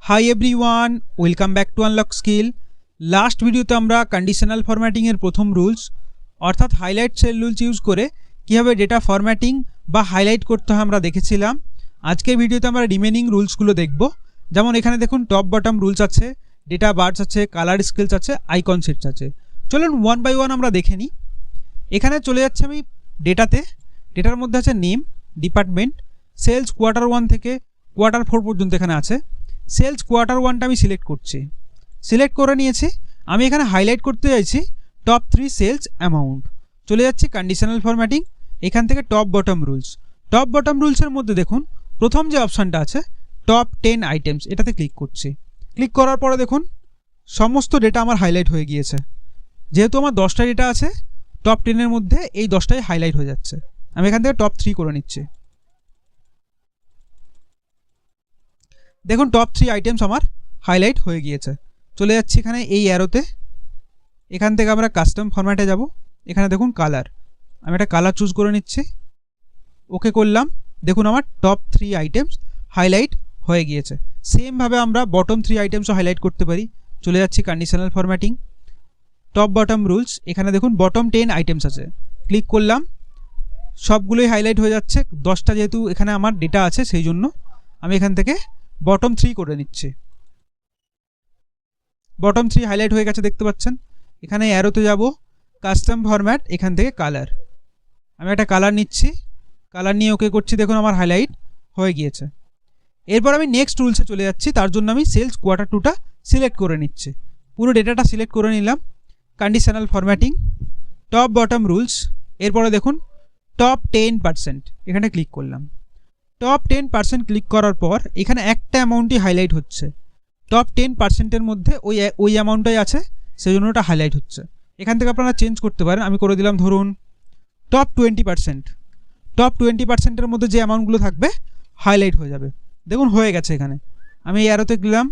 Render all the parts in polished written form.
Hi everyone, welcome back to unlock skill. Last ভিডিওতে আমরা conditional ফরম্যাটিংয়ের প্রথম রুলস অর্থাৎ হাইলাইট সেল রুলস ইউজ করে কীভাবে ডেটা ফরম্যাটিং বা হাইলাইট করতে হয় আমরা দেখেছিলাম। আজকের ভিডিওতে আমরা রিমেনিং রুলসগুলো দেখব। যেমন এখানে দেখুন টপ বটম রুলস আছে, ডেটা বার্স আছে, কালার স্কেলস আছে, আইকন সেটস আছে। চলুন ওয়ান বাই ওয়ান আমরা দেখে নিই। এখানে চলে যাচ্ছে আমি ডেটাতে। ডেটার মধ্যে আছে নেম, ডিপার্টমেন্ট, সেলস Q1 থেকে Q4 পর্যন্ত এখানে আছে। সেলস Q1টা আমি সিলেক্ট করছি, সিলেক্ট করে নিয়েছি। আমি এখানে হাইলাইট করতে চাইছি টপ 3 সেলস অ্যামাউন্ট। চলে যাচ্ছি কন্ডিশনাল ফরম্যাটিং, এখান থেকে top bottom rules. Top bottom রুলসের মধ্যে দেখুন প্রথম যে অপশানটা আছে টপ 10 আইটেমস, এটাতে ক্লিক করছি। ক্লিক করার পরে দেখুন সমস্ত ডেটা আমার হাইলাইট হয়ে গিয়েছে। যেহেতু আমার 10টা ডেটা আছে, টপ 10-এর মধ্যে এই 10টাই হাইলাইট হয়ে যাচ্ছে। আমি এখান থেকে টপ 3 করে নিচ্ছি। দেখুন টপ 3 আইটেমস আমার হাইলাইট হয়ে গিয়েছে। চলে যাচ্ছি এখানে এই অ্যারোতে, এখান থেকে আমরা কাস্টম ফরম্যাটে যাব। এখানে দেখুন কালার, আমি একটা কালার চুজ করে নিচ্ছি, ওকে করলাম। দেখুন আমার টপ 3 আইটেমস হাইলাইট হয়ে গিয়েছে। সেমভাবে আমরা বটম 3 আইটেমসও হাইলাইট করতে পারি। চলে যাচ্ছি conditional formatting, top bottom rules. এখানে দেখুন বটম 10 আইটেমস আছে, ক্লিক করলাম, সবগুলোই হাইলাইট হয়ে যাচ্ছে। 10টা যেহেতু এখানে আমার ডেটা আছে সেই জন্য আমি এখান থেকে বটম 3 করে নিচ্ছি। বটম 3 হাইলাইট হয়ে গেছে দেখতে পাচ্ছেন। এখানে অ্যারোতে যাব, কাস্টম ফরম্যাট, এখান থেকে কালার। আমি একটা কালার নিচ্ছি, কালার নিয়ে ওকে করছি। দেখুন আমার হাইলাইট হয়ে গিয়েছে। এরপর আমি নেক্সট রুলসে চলে যাচ্ছি। তার জন্য আমি সেলস Q2টা সিলেক্ট করে নিচ্ছি। পুরো ডেটাটা সিলেক্ট করে নিলাম। Conditional formatting, top bottom rules. এরপরে দেখুন টপ 10%, এখানে ক্লিক করলাম। টপ 10% ক্লিক করার পর এখানে একটা অ্যামাউন্টই হাইলাইট হচ্ছে। টপ 10%-এর মধ্যে ওই অ্যামাউন্টটাই আছে, সেই জন্য ওটা হাইলাইট হচ্ছে। এখান থেকে আপনারা চেঞ্জ করতে পারেন। আমি করে দিলাম ধরুন টপ 20%। টপ 20%-এর মধ্যে যে অ্যামাউন্টগুলো থাকবে হাইলাইট হয়ে যাবে। দেখুন হয়ে গেছে। এখানে আমি এই অ্যারোতে গেলাম,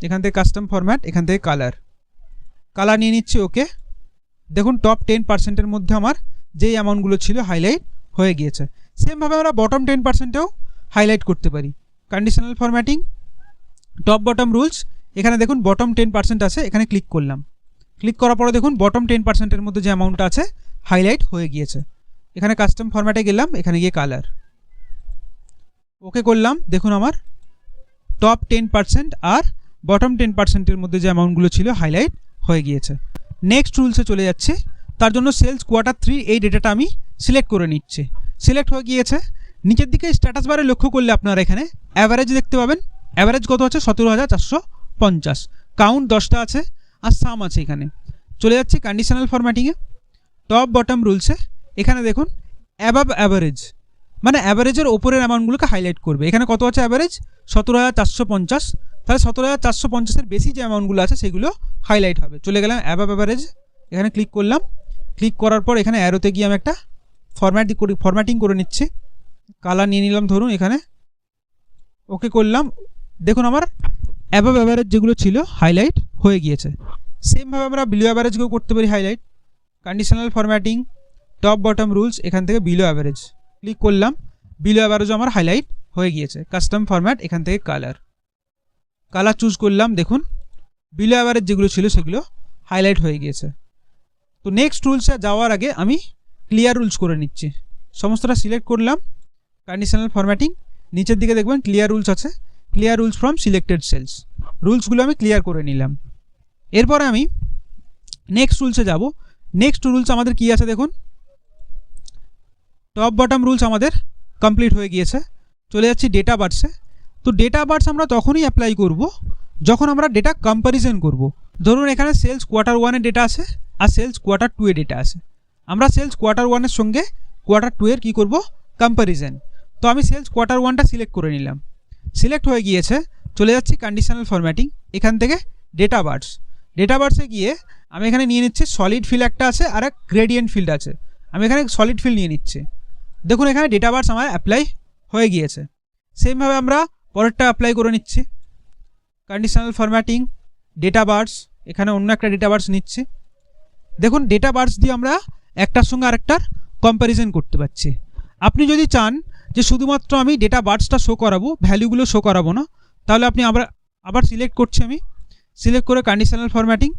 এখান থেকে কাস্টম ফরম্যাট, এখান থেকে কালার। কালার নিয়ে নিচ্ছি, ওকে। দেখুন টপ 10%-এর মধ্যে আমার যেই অ্যামাউন্টগুলো ছিল হাইলাইট হয়ে গিয়েছে। সেমভাবে আমরা বটম 10%-এও হাইলাইট করতে পারি। Conditional formatting, top bottom rules. এখানে দেখুন বটম 10% আছে, এখানে ক্লিক করলাম। ক্লিক করার পরে দেখুন বটম 10%-এর মধ্যে যে অ্যামাউন্টটা আছে হাইলাইট হয়ে গিয়েছে। এখানে কাস্টম ফরম্যাটে গেলাম, এখানে গিয়ে কালার, ওকে করলাম। দেখুন আমার টপ 10% আর বটম 10%-এর মধ্যে যে অ্যামাউন্টগুলো ছিল হাইলাইট হয়ে গিয়েছে। নেক্সট রুলসে চলে যাচ্ছে। তার জন্য সেলস Q3 এই ডেটাটা আমি সিলেক্ট করে নিচ্ছি। সিলেক্ট হয়ে গিয়েছে। নিচের দিকে স্ট্যাটাস বারে লক্ষ্য করলে আপনারা এখানে অ্যাভারেজ দেখতে পাবেন। অ্যাভারেজ কত আছে? 17,450। কাউন্ট 10টা আছে আর সাম আছে। এখানে চলে যাচ্ছি কন্ডিশনাল ফরম্যাটিংয়ে, টপ বটম রুলসে। এখানে দেখুন অ্যাবাভ অ্যাভারেজ, মানে অ্যাভারেজের ওপরের অ্যামাউন্টগুলোকে হাইলাইট করবে। এখানে কত আছে অ্যাভারেজ? 17,450। তাহলে 17,450-এর বেশি যে অ্যামাউন্টগুলো আছে সেগুলো হাইলাইট হবে। চলে গেলাম অ্যাবাভ অ্যাভারেজ, এখানে ক্লিক করলাম। ক্লিক করার পর এখানে অ্যারোতে গিয়ে আমি একটা ফরম্যাটিং করে নিচ্ছি। কালার নিয়ে নিলাম ধরুন এখানে, ওকে করলাম। দেখুন আমার অ্যাবাভ অ্যাভারেজ যেগুলো ছিল হাইলাইট হয়ে গিয়েছে। সেমভাবে আমরা বিলো অ্যাভারেজকেও করতে পারি highlight. Conditional formatting, top bottom rules, এখান থেকে বিলো অ্যাভারেজ ক্লিক করলাম। বিলো অ্যাভারেজও আমার হাইলাইট হয়ে গিয়েছে। কাস্টম ফরম্যাট, এখান থেকে কালার, কালার চুজ করলাম। দেখুন বিলো অ্যাভারেজ যেগুলো ছিল সেগুলো হাইলাইট হয়ে গিয়েছে। তো নেক্সট রুলসে যাওয়ার আগে আমি ক্লিয়ার রুলস করে নিচ্ছি। সমস্তটা সিলেক্ট করলাম। কন্ডিশনাল ফরম্যাটিং, নিচের দিকে দেখবেন ক্লিয়ার রুলস আছে, clear rules from selected cells. রুলসগুলো আমি ক্লিয়ার করে নিলাম। এরপরে আমি নেক্সট রুলসে যাব। নেক্সট রুলস আমাদের কি আছে দেখুন, টপ বটম রুলস আমাদের কমপ্লিট হয়ে গিয়েছে। চলে যাচ্ছি ডেটা বার্সে। তো ডেটা বার্স আমরা তখনই অ্যাপ্লাই করব যখন আমরা ডেটা কম্প্যারিজন করব। ধরুন এখানে সেলস Q1-এর ডেটা আছে আর সেলস Q2-এর ডেটা আছে। আমরা সেলস Q1-এর সঙ্গে Q2-এর কী করব? কম্প্যারিজন। তো আমি সেলস Q1টা সিলেক্ট করে নিলাম। সিলেক্ট হয়ে গিয়েছে। চলে যাচ্ছি কন্ডিশনাল ফরম্যাটিং, এখান থেকে ডেটা বার্স। ডেটা বার্সে গিয়ে আমি এখানে নিয়ে নিচ্ছি সলিড ফিল একটা আছে আর এক গ্রেডিয়েন্ট ফিল্ড আছে। আমি এখানে সলিড ফিল নিয়ে নিচ্ছি। দেখুন এখানে ডেটা বার্স আমার অ্যাপ্লাই হয়ে গিয়েছে। সেমভাবে আমরা পরেরটা অ্যাপ্লাই করে নিচ্ছি। কন্ডিশনাল ফরম্যাটিং, ডেটা বার্স, এখানে অন্য একটা ডেটা বার্স নিচ্ছি। দেখুন ডেটা বার্স দিয়ে আমরা একটার সঙ্গে আরেকটার কম্প্যারিজন করতে পারছি। আপনি যদি চান যে শুধুমাত্র আমি ডেটা বার্সটা শো করাবো, ভ্যালুগুলো শো করাবো না, তাহলে আবার সিলেক্ট করছি আমি, সিলেক্ট করে কন্ডিশনাল ফরম্যাটিং,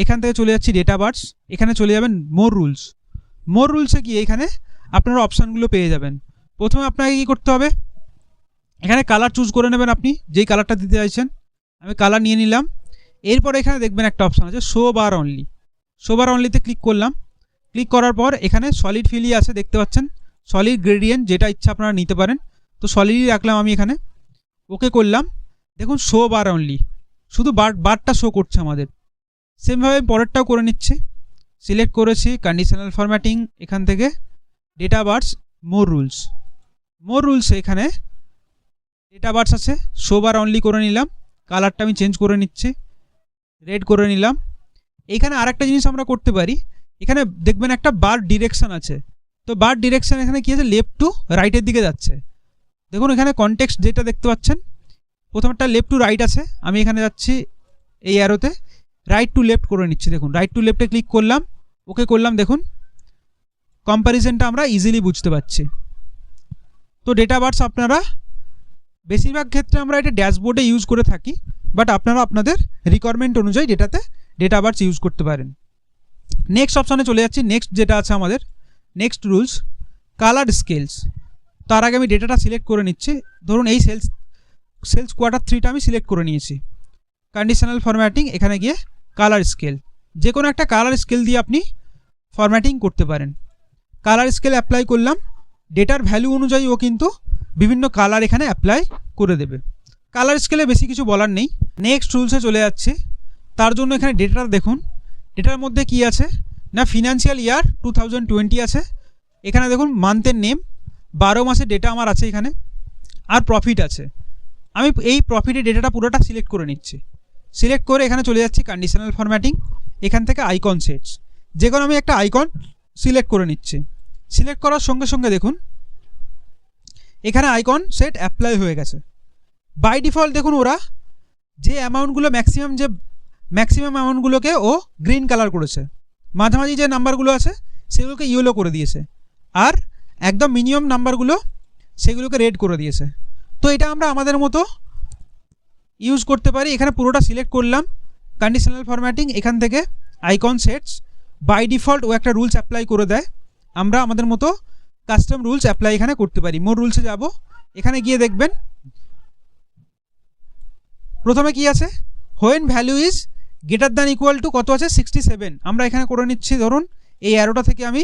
এখান থেকে চলে যাচ্ছি ডেটা বার্স, এখানে চলে যাবেন মোর রুলস। মোর রুলসে গিয়ে এখানে আপনারা অপশানগুলো পেয়ে যাবেন। প্রথমে আপনাকে কী করতে হবে, এখানে কালার চুজ করে নেবেন, আপনি যেই কালারটা দিতে চাইছেন। আমি কালার নিয়ে নিলাম। এরপর এখানে দেখবেন একটা অপশান আছে শো বার অনলি, শো বার অনলিতে ক্লিক করলাম। ক্লিক করার পর এখানে সলিড ফিলই আছে, দেখতে পাচ্ছেন সলিড গ্রেডিয়েন্ট, যেটা ইচ্ছা আপনারা নিতে পারেন। তো সলিডই রাখলাম আমি এখানে, ওকে করলাম। দেখুন শো বার অনলি, শুধু বারটা শো করছে আমাদের। সেমভাবে আমি পরেরটাও করে নিচ্ছি। সিলেক্ট করেছি কন্ডিশনাল ফরম্যাটিং, এখান থেকে ডেটা বার্স, মোর রুলস। মোর রুলসে এখানে ডেটা বার্স আছে, শো বার অনলি করে নিলাম। কালারটা আমি চেঞ্জ করে নিচ্ছি, রেড করে নিলাম। এইখানে আরেকটা জিনিস আমরা করতে পারি, এখানে দেখবেন একটা বার ডিরেকশান আছে। তো বার ডিরেকশান এখানে কী আছে, লেফট টু রাইটের দিকে যাচ্ছে। দেখুন এখানে কনটেক্সট যেটা দেখতে পাচ্ছেন, প্রথমটা লেফট টু রাইট আছে, আমি এখানে যাচ্ছি এই অ্যারোতে রাইট টু লেফট করে নিচ্ছি। দেখুন রাইট টু লেফটে ক্লিক করলাম, ওকে করলাম। দেখুন কম্প্যারিজনটা আমরা ইজিলি বুঝতে পারছি। তো ডেটা বার্স আপনারা বেশিরভাগ ক্ষেত্রে আমরা এটা ড্যাশবোর্ডে ইউজ করে থাকি, বাট আপনারা আপনাদের রিকোয়ারমেন্ট অনুযায়ী ডেটা বার্স ইউজ করতে পারেন। নেক্সট অপশানে চলে যাচ্ছি। নেক্সট যেটা আছে আমাদের, নেক্সট রুলস কালার স্কেলস। তার আগে আমি ডেটাটা সিলেক্ট করে নিচ্ছি। ধরুন এই সেলস কোয়ার্টার 3টা আমি সিলেক্ট করে নিয়েছি। কন্ডিশনাল ফরম্যাটিং, এখানে গিয়ে কালার স্কেল, যে কোনো একটা কালার স্কেল দিয়ে আপনি ফরম্যাটিং করতে পারেন। কালার স্কেল অ্যাপ্লাই করলাম, ডেটার ভ্যালু অনুযায়ী ও কিন্তু বিভিন্ন কালার এখানে অ্যাপ্লাই করে দেবে। কালার স্কেলে বেশি কিছু বলার নেই। নেক্সট রুলসে চলে যাচ্ছে। তার জন্য এখানে ডেটাটা দেখুন, ডেটার মধ্যে কি আছে না, ফিনান্সিয়াল ইয়ার 2020 আছে। এখানে দেখুন মান্থের নেম, 12 মাসের ডেটা আমার আছে এখানে, আর প্রফিট আছে। আমি এই প্রফিটের ডেটাটা পুরোটা সিলেক্ট করে নিচ্ছি। সিলেক্ট করে এখানে চলে যাচ্ছি কন্ডিশনাল ফরম্যাটিং, এখান থেকে আইকন সেটস, যে কোনো আমি একটা আইকন সিলেক্ট করে নিচ্ছি। সিলেক্ট করার সঙ্গে সঙ্গে দেখুন এখানে আইকন সেট অ্যাপ্লাই হয়ে গেছে। বাই ডিফল্ট দেখুন ওরা যে অ্যামাউন্টগুলো ম্যাক্সিমাম অ্যামাউন্টগুলোকে ও গ্রিন কালার করেছে, মাঝামাঝি যে নাম্বারগুলো আছে সেগুলোকে ইয়েলো করে দিয়েছে, আর একদম মিনিমাম নাম্বারগুলো সেগুলোকে রেড করে দিয়েছে। তো এটা আমরা আমাদের মতো ইউজ করতে পারি। এখানে পুরোটা সিলেক্ট করলাম, কন্ডিশনাল ফরম্যাটিং, এখান থেকে আইকন সেটস। বাই ডিফল্ট ও একটা রুলস অ্যাপ্লাই করে দেয়, আমরা আমাদের মতো কাস্টম রুলস অ্যাপ্লাই এখানে করতে পারি। মোর রুলসে যাব, এখানে গিয়ে দেখবেন প্রথমে কি আছে, when value is greater than equal to কত আছে 67, আমরা এখানে করে নিচ্ছি। ধরুন এই অ্যারোটা থেকে আমি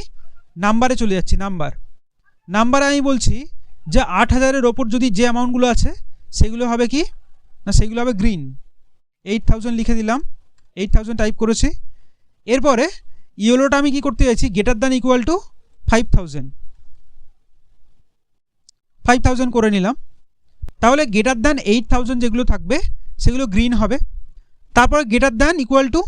নাম্বারে চলে যাচ্ছি। নাম্বারে আমি বলছি যে 8000-এর ওপর যদি যে অ্যামাউন্টগুলো আছে সেগুলো হবে কি না, সেগুলো হবে গ্রিন। 8000 লিখে দিলাম, 8000 টাইপ করেছি। এরপরে ইয়েলোটা আমি কি করতে চাইছি, গ্রেটার দ্যান ইকুয়াল টু 5000 করে নিলাম। তাহলে গ্রেটার দ্যান 8000 যেগুলো থাকবে সেগুলো গ্রিন হবে। তারপরে গ্রেটার দ্যান ইকুয়াল টু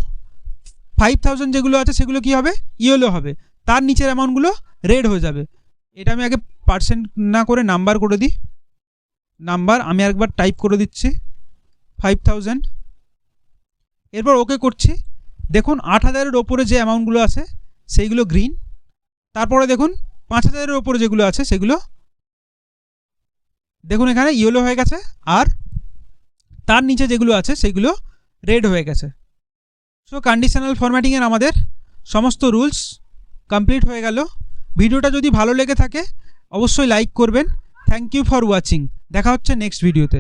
5000 যেগুলো আছে সেগুলো কি হবে, ইয়েলো হবে। তার নিচের অ্যামাউন্টগুলো রেড হয়ে যাবে। এটা আমি আগে পার্সেন্ট না করে নাম্বার করে দিই। নাম্বার আমি একবার টাইপ করে দিচ্ছি 5000। এরপর ওকে করছি। দেখুন 8000-এর ওপরে যে অ্যামাউন্টগুলো আছে সেইগুলো গ্রিন। তারপরে দেখুন 5000-এর ওপরে যেগুলো আছে সেগুলো দেখুন এখানে ইয়েলো হয়ে গেছে, আর তার নিচে যেগুলো আছে সেগুলো রেড হয়ে গেছে। সো কন্ডিশনাল ফরম্যাটিংয়ের আমাদের সমস্ত রুলস কমপ্লিট হয়ে গেল। ভিডিওটা যদি ভালো লেগে থাকে অবশ্যই লাইক করবেন। Thank you for watching. দেখা হচ্ছে নেক্সট ভিডিওতে।